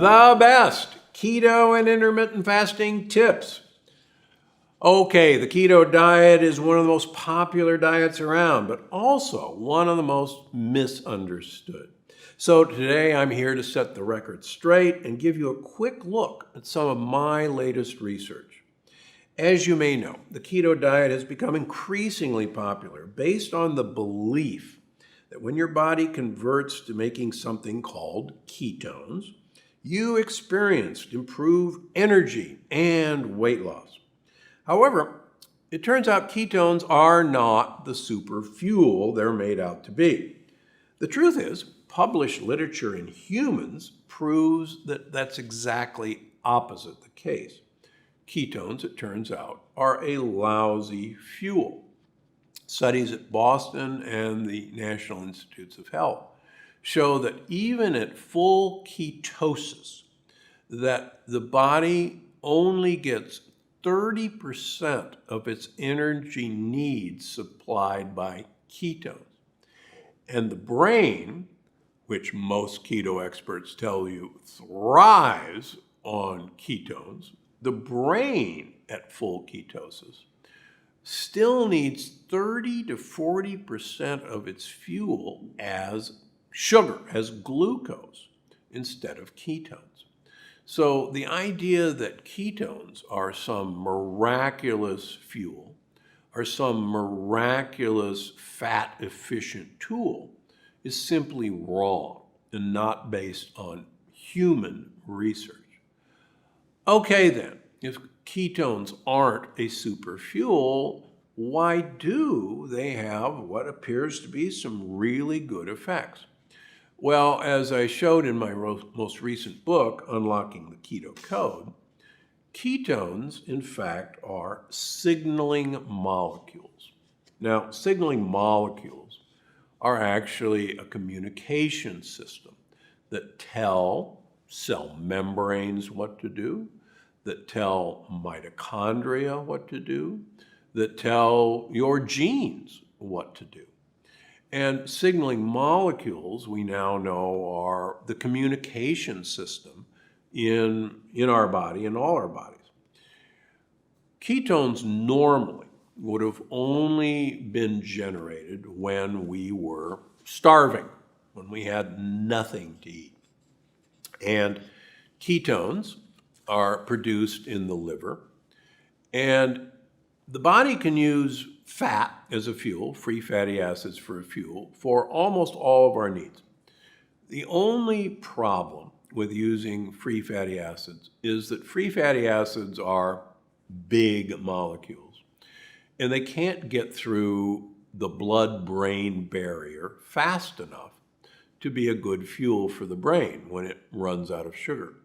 the best keto and intermittent fasting tips. Okay, the keto diet is one of the most popular diets around, but also one of the most misunderstood. So today I'm here to set the record straight and give you a quick look at some of my latest research. As you may know, the keto diet has become increasingly popular based on the belief that when your body converts to making something called ketones, you experience improved energy and weight loss. However, it turns out ketones are not the super fuel they're made out to be. The truth is, published literature in humans proves that that's exactly opposite the case. Ketones, it turns out, are a lousy fuel. Studies at Boston and the National Institutes of Health show that even at full ketosis, that the body only gets 30% of its energy needs supplied by ketones. And the brain, which most keto experts tell you thrives on ketones, the brain at full ketosis still needs 30 to 40% of its fuel as sugar, as glucose, instead of ketones. So the idea that ketones are some miraculous fuel, or some miraculous fat-efficient tool, is simply wrong and not based on human research. Okay then, if ketones aren't a super fuel, why do they have what appears to be some really good effects? Well, as I showed in my most recent book, Unlocking the Keto Code, ketones, in fact, are signaling molecules. Now, signaling molecules are actually a communication system that tell cell membranes what to do, that tell mitochondria what to do, that tell your genes what to do. And signaling molecules, we now know, are the communication system in our body, in all our bodies. Ketones normally would have only been generated when we were starving, when we had nothing to eat. And ketones are produced in the liver, and the body can use fat as a fuel, free fatty acids for a fuel, for almost all of our needs. The only problem with using free fatty acids is that free fatty acids are big molecules, and they can't get through the blood-brain barrier fast enough to be a good fuel for the brain when it runs out of sugar.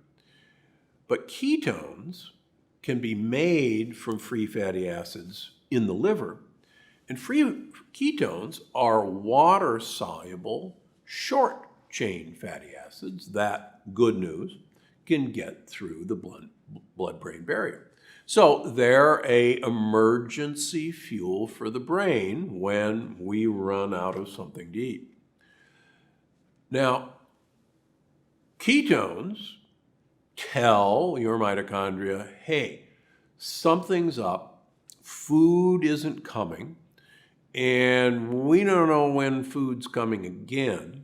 But ketones can be made from free fatty acids in the liver, and free ketones are water-soluble, short-chain fatty acids that, good news, can get through the blood-brain barrier. So they're an emergency fuel for the brain when we run out of something to eat. Now, ketones tell your mitochondria, hey, something's up, food isn't coming, and we don't know when food's coming again.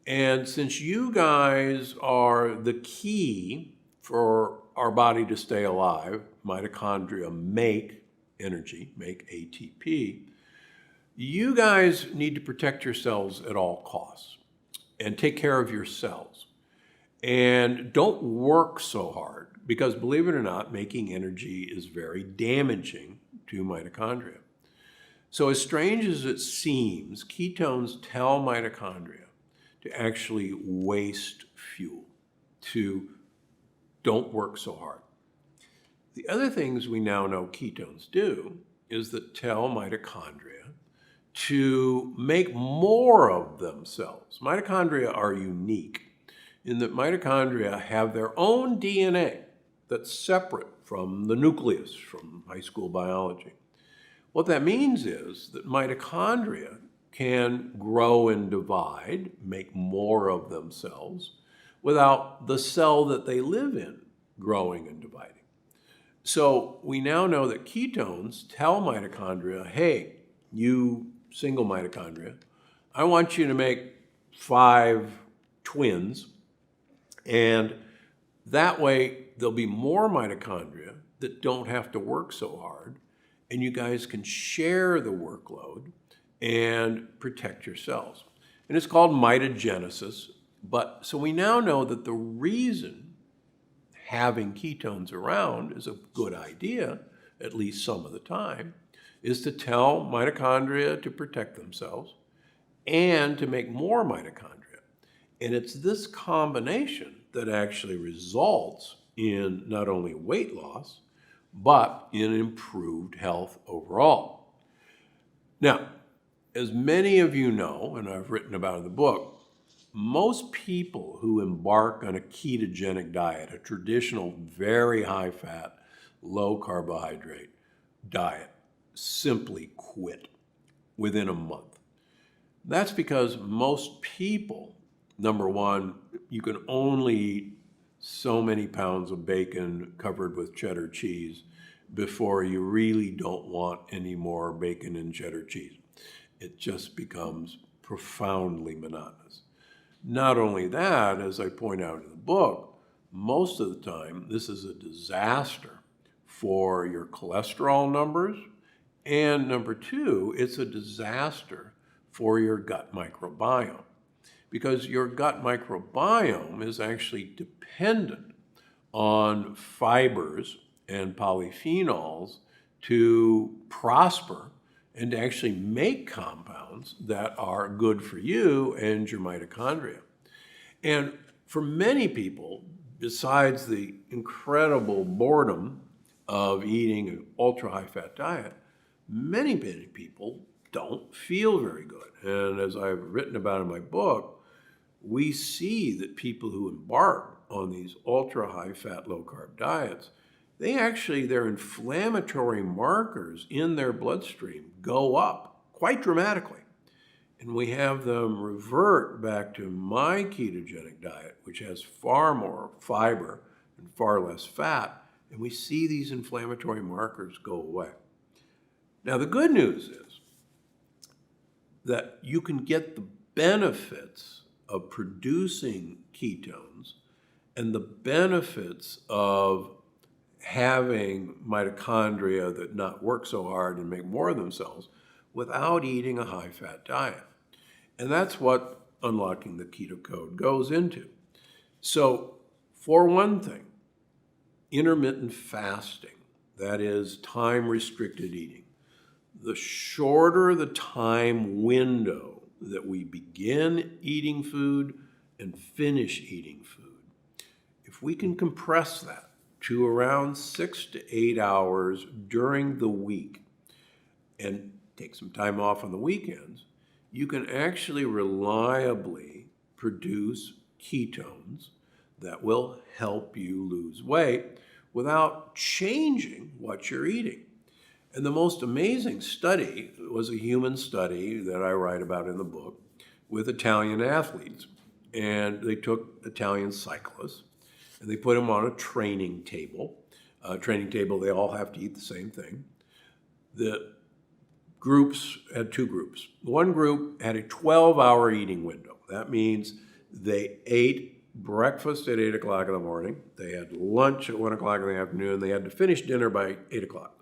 And since you guys are the key for our body to stay alive, mitochondria make energy, make ATP, you guys need to protect yourselves at all costs and take care of yourselves. And don't work so hard, because believe it or not, making energy is very damaging to mitochondria. So as strange as it seems, ketones tell mitochondria to actually waste fuel, to don't work so hard. The other things we now know ketones do is that tell mitochondria to make more of themselves. Mitochondria are unique in that mitochondria have their own DNA that's separate from the nucleus, from high school biology. What that means is that mitochondria can grow and divide, make more of themselves, without the cell that they live in growing and dividing. So we now know that ketones tell mitochondria, hey, you single mitochondria, I want you to make 5 twins, and that way there'll be more mitochondria that don't have to work so hard, and you guys can share the workload and protect your cells. And it's called mitogenesis. But so we now know that the reason having ketones around is a good idea, at least some of the time, is to tell mitochondria to protect themselves and to make more mitochondria. And it's this combination that actually results in not only weight loss, but in improved health overall. Now, as many of you know, and I've written about in the book, most people who embark on a ketogenic diet, a traditional very high fat, low carbohydrate diet, simply quit within a month. That's because most people, number one, you can only eat so many pounds of bacon covered with cheddar cheese before you really don't want any more bacon and cheddar cheese. It just becomes profoundly monotonous. Not only that, as I point out in the book, most of the time this is a disaster for your cholesterol numbers, and number two, it's a disaster for your gut microbiome, because your gut microbiome is actually dependent on fibers and polyphenols to prosper and to actually make compounds that are good for you and your mitochondria. And for many people, besides the incredible boredom of eating an ultra-high-fat diet, many people don't feel very good. And as I've written about in my book, we see that people who embark on these ultra-high-fat, low-carb diets, their inflammatory markers in their bloodstream go up quite dramatically. And we have them revert back to my ketogenic diet, which has far more fiber and far less fat, and we see these inflammatory markers go away. Now, the good news is that you can get the benefits of producing ketones and the benefits of having mitochondria that not work so hard and make more of themselves without eating a high-fat diet. And that's what unlocking the keto code goes into. So, for one thing, intermittent fasting, that is time-restricted eating. The shorter the time window that we begin eating food and finish eating food, if we can compress that to around 6 to 8 hours during the week and take some time off on the weekends, you can actually reliably produce ketones that will help you lose weight without changing what you're eating. And the most amazing study was a human study that I write about in the book with Italian athletes. And they took Italian cyclists and they put them on a training table. They all have to eat the same thing. The groups had 2 groups. One group had a 12-hour eating window. That means they ate breakfast at 8 o'clock in the morning. They had lunch at 1 o'clock in the afternoon. They had to finish dinner by 8 o'clock.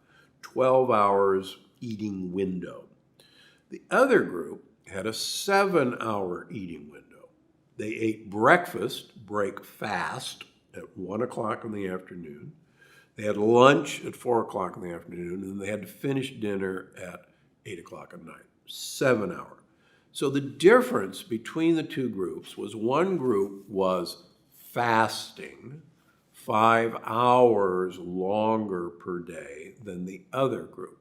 12 hours eating window. The other group had a 7-hour eating window. They ate breakfast, break fast, at 1 o'clock in the afternoon. They had lunch at 4 o'clock in the afternoon, and they had to finish dinner at 8 o'clock at night. 7 hours. So the difference between the 2 groups was one group was fasting 5 hours longer per day than the other group,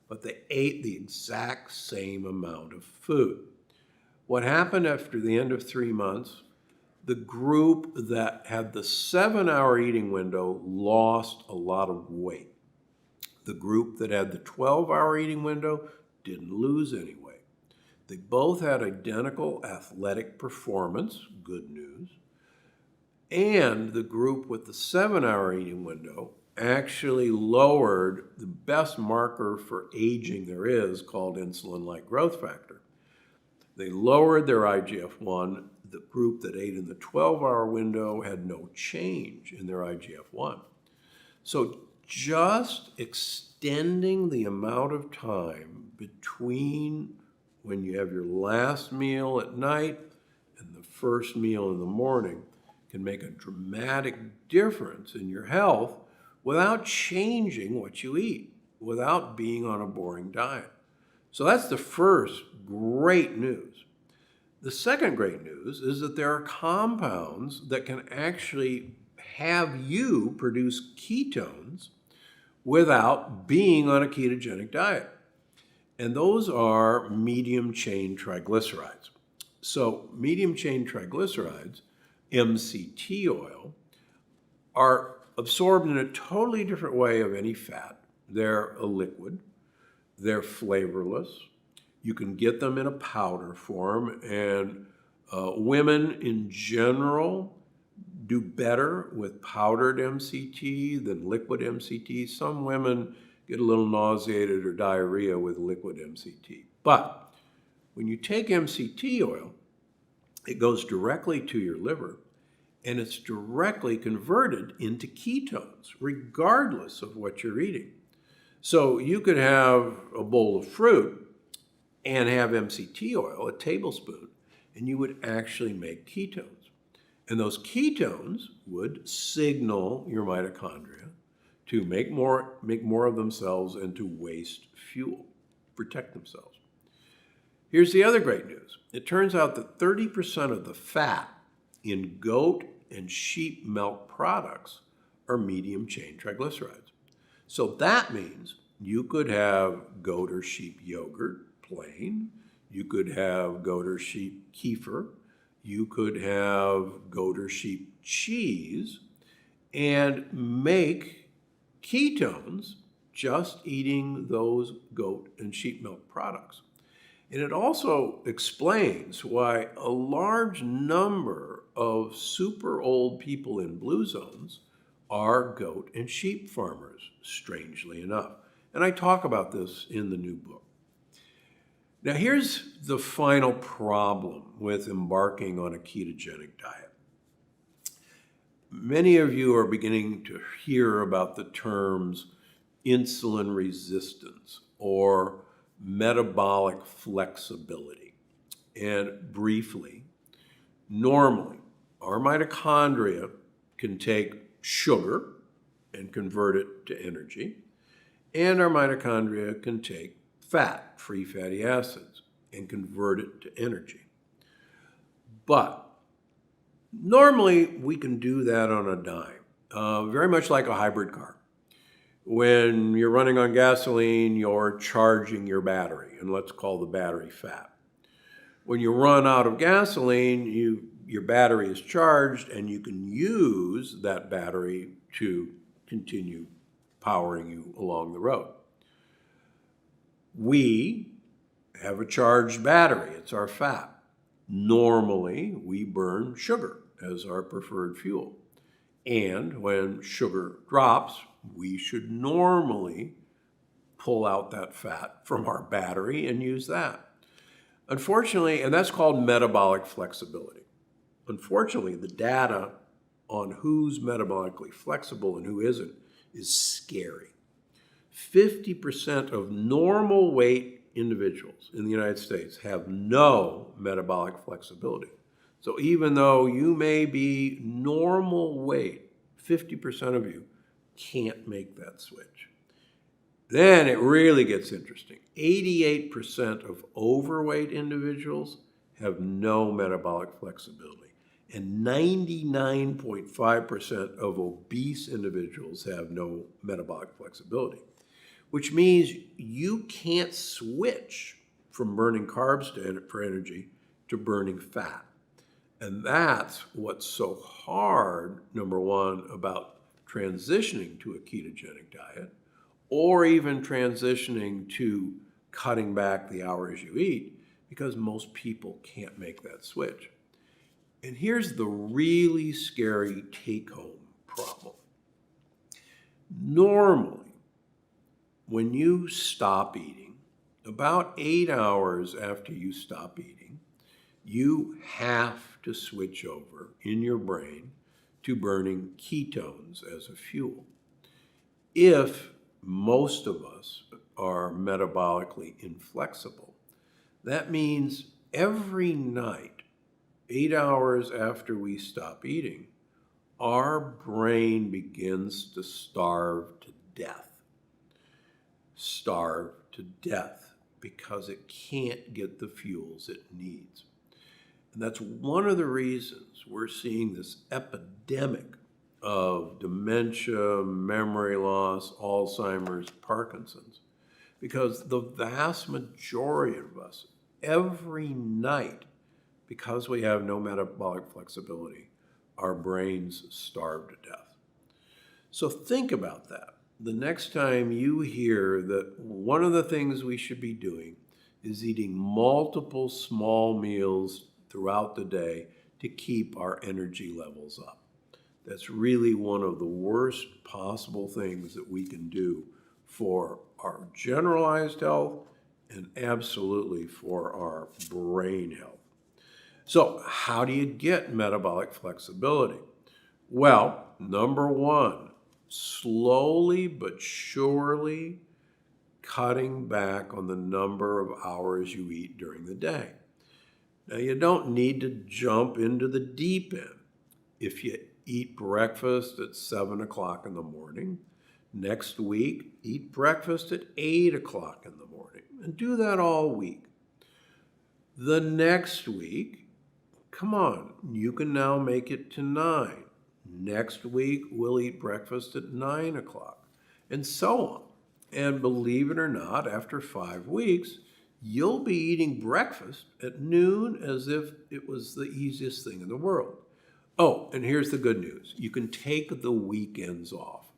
but they ate the exact same amount of food. What happened after the end of 3 months? The group that had the 7-hour eating window lost a lot of weight. The group that had the 12-hour eating window didn't lose any weight. They both had identical athletic performance, good news. And the group with the 7-hour eating window actually lowered the best marker for aging there is, called insulin-like growth factor. They lowered their IGF-1. The group that ate in the 12-hour window had no change in their IGF-1. So just extending the amount of time between when you have your last meal at night and the first meal in the morning can make a dramatic difference in your health without changing what you eat, without being on a boring diet. So that's the first great news. The second great news is that there are compounds that can actually have you produce ketones without being on a ketogenic diet. And those are medium chain triglycerides. So medium chain triglycerides, MCT oil, are absorbed in a totally different way of any fat. They're a liquid. They're flavorless. You can get them in a powder form, and women in general do better with powdered MCT than liquid MCT. Some women get a little nauseated or diarrhea with liquid MCT. But when you take MCT oil, it goes directly to your liver, and it's directly converted into ketones, regardless of what you're eating. So you could have a bowl of fruit and have MCT oil, a tablespoon, and you would actually make ketones. And those ketones would signal your mitochondria to make more of themselves and to waste fuel, protect themselves. Here's the other great news. It turns out that 30% of the fat in goat and sheep milk products are medium chain triglycerides. So that means you could have goat or sheep yogurt plain, you could have goat or sheep kefir, you could have goat or sheep cheese, and make ketones just eating those goat and sheep milk products. And it also explains why a large number of super old people in blue zones are goat and sheep farmers, strangely enough. And I talk about this in the new book. Now, here's the final problem with embarking on a ketogenic diet. Many of you are beginning to hear about the terms insulin resistance or metabolic flexibility. And briefly, normally, our mitochondria can take sugar and convert it to energy, and our mitochondria can take fat, free fatty acids, and convert it to energy. But normally, we can do that on a dime, very much like a hybrid car. When you're running on gasoline, you're charging your battery, and let's call the battery fat. When you run out of gasoline, your battery is charged, and you can use that battery to continue powering you along the road. We have a charged battery. It's our fat. Normally, we burn sugar as our preferred fuel. And when sugar drops, we should normally pull out that fat from our battery and use that. Unfortunately, and that's called metabolic flexibility. Unfortunately, the data on who's metabolically flexible and who isn't is scary. 50% of normal weight individuals in the United States have no metabolic flexibility. So even though you may be normal weight, 50% of you can't make that switch. Then it really gets interesting. 88% of overweight individuals have no metabolic flexibility. And 99.5% of obese individuals have no metabolic flexibility, which means you can't switch from burning carbs for energy to burning fat. And that's what's so hard, number one, about transitioning to a ketogenic diet, or even transitioning to cutting back the hours you eat, because most people can't make that switch. And here's the really scary take-home problem. Normally, when you stop eating, about 8 hours after you stop eating, you have to switch over in your brain to burning ketones as a fuel. If most of us are metabolically inflexible, that means every night, 8 hours after we stop eating, our brain begins to starve to death. Starve to death because it can't get the fuels it needs. And that's one of the reasons we're seeing this epidemic of dementia, memory loss, Alzheimer's, Parkinson's, because the vast majority of us, every night, because we have no metabolic flexibility, our brains starve to death. So think about that. The next time you hear that one of the things we should be doing is eating multiple small meals throughout the day to keep our energy levels up. That's really one of the worst possible things that we can do for our generalized health and absolutely for our brain health. So how do you get metabolic flexibility? Well, number one, slowly but surely cutting back on the number of hours you eat during the day. Now, you don't need to jump into the deep end. If you eat breakfast at 7 o'clock in the morning, next week, eat breakfast at 8 o'clock in the morning, and do that all week. The next week, come on, you can now make it to 9. Next week, we'll eat breakfast at 9 o'clock, and so on. And believe it or not, after 5 weeks, you'll be eating breakfast at noon as if it was the easiest thing in the world. Oh, and here's the good news. You can take the weekends off.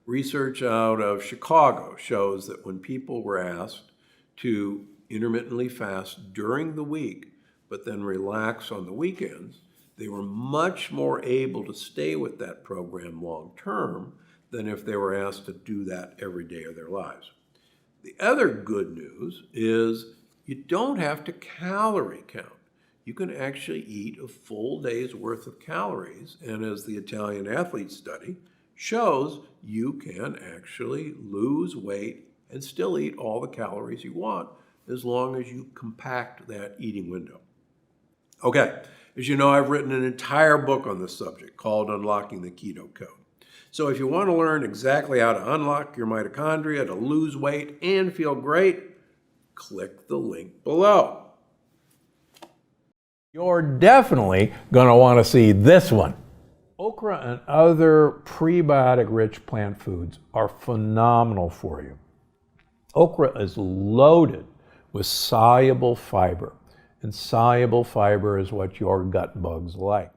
Research out of Chicago shows that when people were asked to intermittently fast during the week, but then relax on the weekends, they were much more able to stay with that program long term than if they were asked to do that every day of their lives. The other good news is you don't have to calorie count. You can actually eat a full day's worth of calories, and as the Italian athlete study shows, you can actually lose weight and still eat all the calories you want as long as you compact that eating window. Okay, as you know, I've written an entire book on this subject called Unlocking the Keto Code. So if you want to learn exactly how to unlock your mitochondria, to lose weight and feel great, click the link below. You're definitely going to want to see this one. Okra and other prebiotic-rich plant foods are phenomenal for you. Okra is loaded with soluble fiber, and soluble fiber is what your gut bugs like.